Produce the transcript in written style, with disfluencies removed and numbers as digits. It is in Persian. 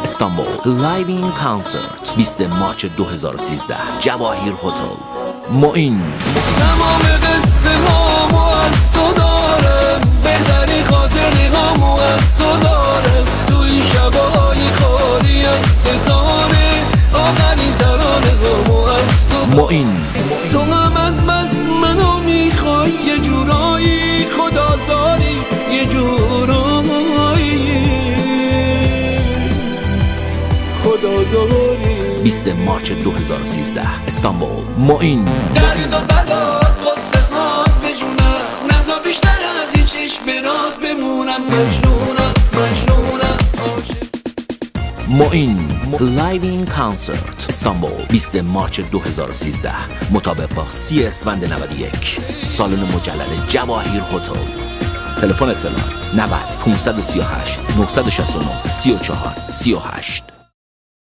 استانبول لایوین کانسرت 20 مارچ 2013 جواهیر هتل. معین تمام قصه هامو از تو دارم، بهتری خاطری هامو از تو دارم، تو این شبای خالی از ستاره، آخرین ترانه هامو از تو دارم. معین تو هم از بس منو میخوای یه جورایی، خدازاری یه جورایی، خدازاری. 20 مارچ 2013 استانبول. معین درد و بلا قصه هات بجونم، نزا بیشتر از این چشم برات بمونم، مجنونم مجنونم عاشق. معین لایوین کانسرت استانبول 20 مارچ 2013 مطابق با 30 اسفند 91 سالن مجلل جواهیر هتل. تلفن اطلاع 90 538 969 34 38.